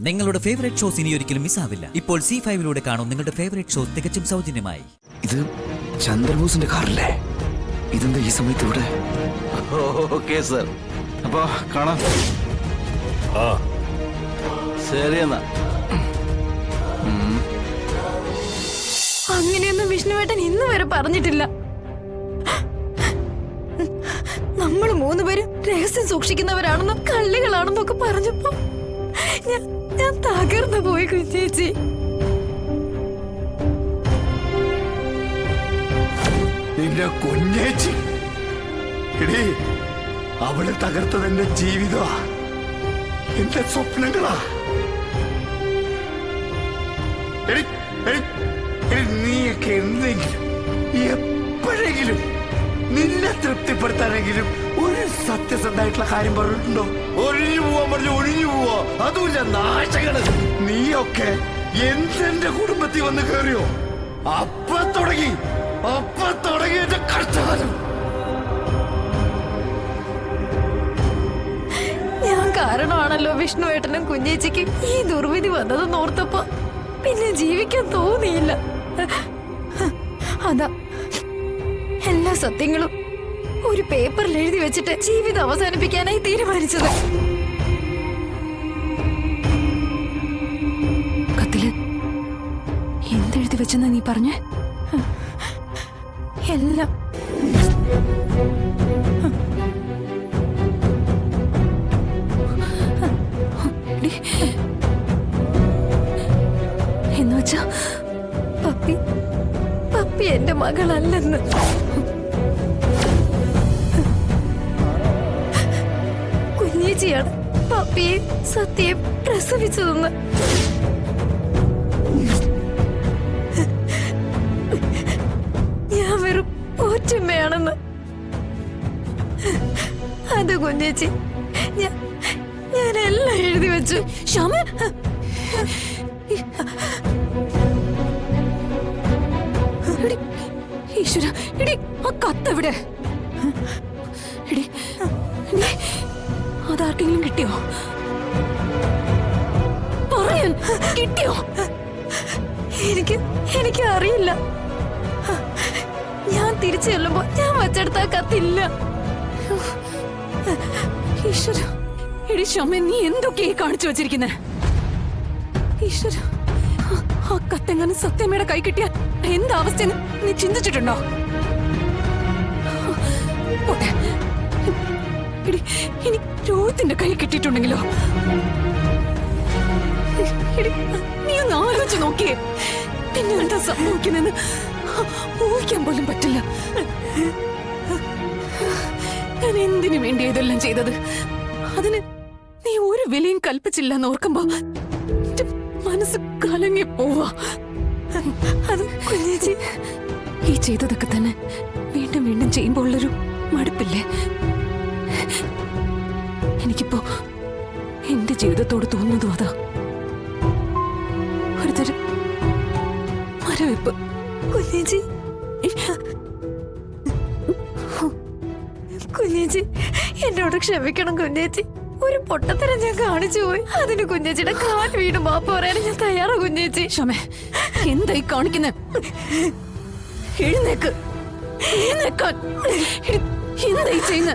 നിങ്ങളുടെ favourite shows ഇനി ഒരിക്കലും മിസ്സാവില്ല. ഇപ്പോൾ C5 കാണും നിങ്ങളുടെ ഫേവറേറ്റ് ഷോസ് തികച്ചും സൗജന്യമായി. ഇത് ചന്ദ്രബോസിന്റെ കാറല്ലേ? ഇതെന്താ ഈ സമയത്ത് ഇവിടെ? ഓക്കെ സർ, അപ്പൊ കാണാം. ശരി എന്നാ. അങ്ങനെയൊന്നും വിഷ്ണുവേട്ടൻ ഇന്ന് വരെ പറഞ്ഞിട്ടില്ല. നമ്മൾ മൂന്നുപേരും രഹസ്യം സൂക്ഷിക്കുന്നവരാണെന്നും കള്ളികളാണെന്നൊക്കെ പറഞ്ഞപ്പോ ഞാൻ തകർന്നു പോയി കുഞ്ഞേച്ചി. നിന്റെ കുഞ്ഞേച്ചി എടീ, അവള് തകർത്തത് എന്റെ ജീവിതമാ, എന്റെ സ്വപ്നങ്ങളാ. എടീ, എടീ, എടീ, നീയൊക്കെ എന്തെങ്കിലും എപ്പോഴെങ്കിലും നിന്നെ തൃപ്തിപ്പെടുത്താനെങ്കിലും ഒരു സത്യസന്ധമായിട്ടുള്ള കാര്യം പറഞ്ഞിട്ടുണ്ടോ? ഒഴിഞ്ഞു പോവാൻ പറഞ്ഞു ഒഴിഞ്ഞു പോവോ? അതുമില്ല നാശങ്ങള്. നീയൊക്കെ എന്തെന്റെ കുടുംബത്തിൽ വന്ന് കേറിയോ? അപ്പൊ തുടങ്ങി എന്റെ കഷ്ടകാലം. ഞാൻ കാരണമാണല്ലോ വിഷ്ണുവേട്ടനും കുഞ്ഞേച്ചിക്ക് ഈ ദുർവിധി വന്നതെന്ന് ഓർത്തപ്പോ പിന്നെ ജീവിക്കാൻ തോന്നിയില്ല. അതാ എല്ലാ സത്യങ്ങളും ഒരു പേപ്പറിൽ എഴുതി വെച്ചിട്ട് ജീവിതം അവസാനിപ്പിക്കാനായി തീരുമാനിച്ചത്. കത്തില് എന്തെഴുതി വെച്ചെന്നാ നീ പറഞ്ഞേ? എല്ലാം എന്നുവെച്ചാ പപ്പി എന്റെ മകളല്ലെന്ന്. കുഞ്ഞേച്ചിയാണ് പപ്പിയെ സത്യം പ്രസവിച്ചതെന്ന്. ഞാൻ വെറും ഒറ്റമ്മയാണെന്ന്. അത് കുഞ്ഞേച്ചി ഞാനെല്ലാം എഴുതി വെച്ചു. ശ്യാമ, ഈശ്വര, എടി ആ കത്തെവിടെ? എടി, അതാർക്കെങ്കിലും കിട്ടിയോ? പറയാൻ കിട്ടിയോ? എനിക്ക് അറിയില്ല. ഞാൻ തിരിച്ചു ചെല്ലുമ്പോ ഞാൻ വച്ചെടുത്ത കത്തില്ല. ഈശ്വര, എടി ക്ഷമ, നീ എന്തൊക്കെയായി കാണിച്ചു വെച്ചിരിക്കുന്നെ? ഈശ്വര, ആ കത്തെങ്ങനെ സത്യമയുടെ കൈ കിട്ടിയാൽ എന്താവസ്ഥ നീ ചിന്തിച്ചിട്ടുണ്ടോ? ഇനി രോഹിത്തിന്റെ കൈ കിട്ടിയിട്ടുണ്ടെങ്കിലോ? നീ ഒന്ന് ആലോചിച്ച് നോക്കിയേ, പിന്നെ എന്താ സംഭവിക്കുന്നെന്ന് ഊഹിക്കാൻ പോലും പറ്റില്ല. ഞാൻ എന്തിനു വേണ്ടി ഇതെല്ലാം ചെയ്തത്? അതിന് നീ ഒരു വിലയും കൽപ്പിച്ചില്ല എന്ന് ഓർക്കുമ്പോ മനസ്സ് കലങ്ങി പോവാ. അത് കുഞ്ഞേച്ചി, ഈ ചെയ്തതൊക്കെ തന്നെ വീണ്ടും വീണ്ടും ചെയ്യുമ്പോൾ ഉള്ളൊരു മടുപ്പില്ലേ? എനിക്കിപ്പോ എന്റെ ജീവിതത്തോട് തോന്നുന്നതും അതാ. ഒരുതരം മരവിപ്പ്. കുഞ്ഞേച്ചി, കുഞ്ഞേച്ചി എന്നോട് ക്ഷമിക്കണം കുഞ്ഞേച്ചി. ഒരു പൊട്ടത്തരം ഞാൻ കാണിച്ചു പോയി. അതിന് കുഞ്ഞേച്ചിയുടെ കാൽ വീട് മാപ്പ് പറയാൻ ഞാൻ തയ്യാറാ കുഞ്ഞേച്ചി. ക്ഷമ, എന്തായി കാണിക്കുന്നെ? എഴുന്നേക്ക്, എഴുന്നേക്കാൻ. എന്തായി ചെയ്യുന്ന?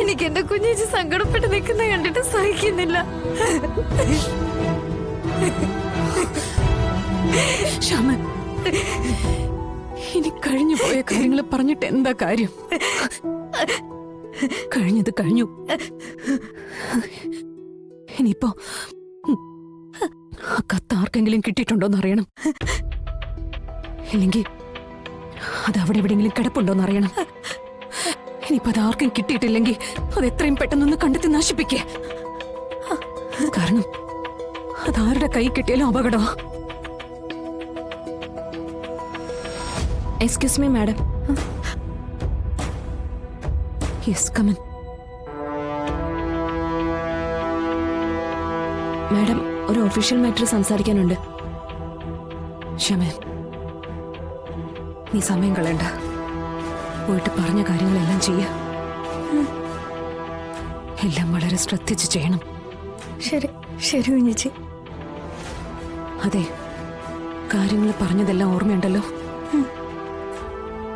എനിക്ക് എന്റെ കുഞ്ഞേച്ചി സങ്കടപ്പെട്ട് നിൽക്കുന്ന കണ്ടിട്ട് സഹിക്കുന്നില്ല. ക്ഷമ, ഇനി കഴിഞ്ഞു പോയ കാര്യങ്ങൾ പറഞ്ഞിട്ട് എന്താ കാര്യം? കഴിഞ്ഞത് കഴിഞ്ഞു. ഇനിയിപ്പോ ആ കത്ത് ആർക്കെങ്കിലും കിട്ടിയിട്ടുണ്ടോന്ന് അറിയണം. ഇല്ലെങ്കിൽ അത് അവിടെ എവിടെയെങ്കിലും കിടപ്പുണ്ടോന്ന് അറിയണം. ഇനിയിപ്പോ അത് ആർക്കും കിട്ടിയിട്ടില്ലെങ്കിൽ അത് എത്രയും പെട്ടെന്നൊന്ന് കണ്ടെത്തി നശിപ്പിക്കേ. കാരണം അതാരുടെ കൈ കിട്ടിയാലും അപകടമാ. Excuse me madam. Yes, come in. Madam, ഒരു ഒഫീഷ്യൽ മാറ്റർ സംസാരിക്കാനുണ്ട്. ക്ഷമ, നീ സമയം കളയണ്ട. പോയിട്ട് പറഞ്ഞ കാര്യങ്ങളെല്ലാം ചെയ്യാം. എല്ലാം വളരെ ശ്രദ്ധിച്ച് ചെയ്യണം. ശരി ശരി കുഞ്ഞേച്ചി. അതെ, കാര്യങ്ങൾ പറഞ്ഞതെല്ലാം ഓർമ്മയുണ്ടല്ലോ.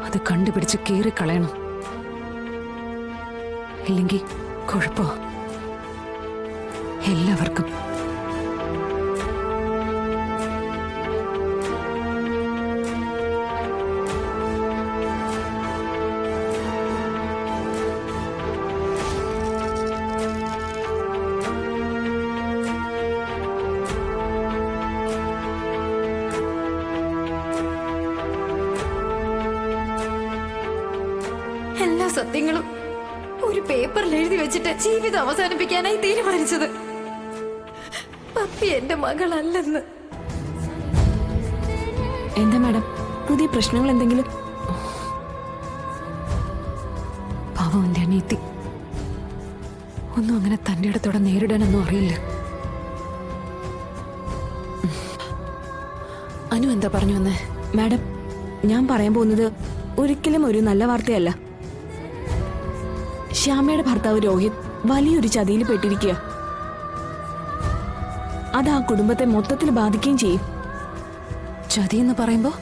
അത് കണ്ടുപിടിച്ച് കീറിക്കളയണം. ഇല്ലെങ്കിൽ കുഴപ്പോ എല്ലാവർക്കും. എല്ലാ സത്യങ്ങളും ഒരു പേപ്പറിൽ എഴുതി വെച്ചിട്ട് ജീവിതം അവസാനിപ്പിക്കാനായി തീരുമാനിച്ചത്. പപ്പി എന്റെ മകളല്ലെന്ന്. എന്താ മാഡം, പുതിയ പ്രശ്നങ്ങൾ എന്തെങ്കിലും? പാവം എന്റെ അനിയത്തി. ഒന്നും അങ്ങനെ തന്റെ ഇടത്തോടെ നേരിടാനൊന്നും അറിയില്ല. അനു എന്താ പറഞ്ഞു വന്നേ? മാഡം, ഞാൻ പറയാൻ പോകുന്നത് ഒരിക്കലും ഒരു നല്ല വാർത്തയല്ല. ശ്യാമയുടെ ഭർത്താവ് രോഹിത് വലിയൊരു ചതിയിൽ പെട്ടിരിക്കുക. അത് ആ കുടുംബത്തെ മൊത്തത്തിൽ ബാധിക്കുകയും ചെയ്യും. ചതി എന്ന് പറയുമ്പോ?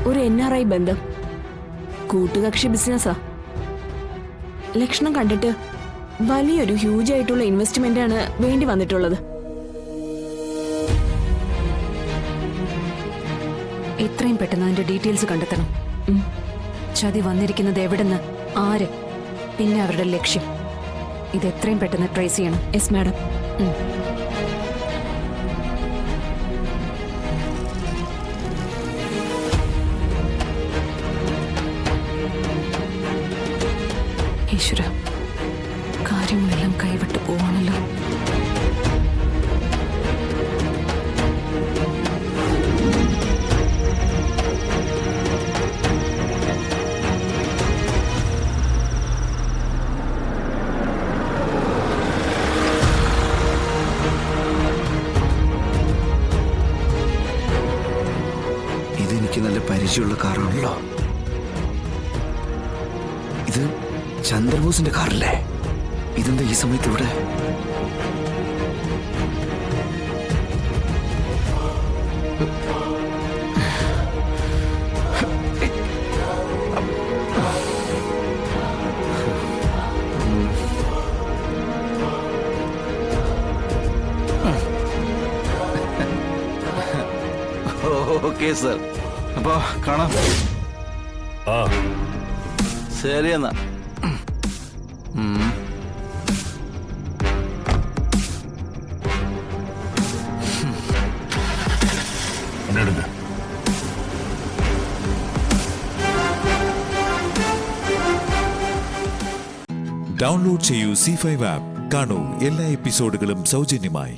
ഒരു NRI ബന്ധം, കൂട്ടുകക്ഷി ബിസിനസ്സാ. ലക്ഷണം കണ്ടിട്ട് വലിയൊരു ഹ്യൂജ് ആയിട്ടുള്ള ഇൻവെസ്റ്റ്മെന്റ് ആണ് വേണ്ടി വന്നിട്ടുള്ളത്. എത്രയും പെട്ടെന്ന് അതിന്റെ ഡീറ്റെയിൽസ് കണ്ടെത്തണം. ചതി വന്നിരിക്കുന്നത് എവിടെന്ന്, ആര്, പിന്നെ അവരുടെ ലക്ഷ്യം. ഇത് എത്രയും പെട്ടെന്ന് ട്രേസ് ചെയ്യണം. Yes madam. ഈശ്വര, കാര്യങ്ങളെല്ലാം കൈവിട്ടു പോവാണല്ലോ. ഇതെനിക്ക് നല്ല പരിചയമുള്ള കാറാണല്ലോ. ഇത് ചന്ദ്രബോസിന്റെ കാറല്ലേ? ഇതെന്താ ഈ സമയത്ത് ഇവിടെ? ഓക്കെ സർ, അപ്പൊ കാണാം. ശരി എന്നാ. ഡൗൺലോഡ് ചെയ്യൂ C5 ആപ്പ്. കാണൂ എല്ലാ എപ്പിസോഡുകളും സൗജന്യമായി.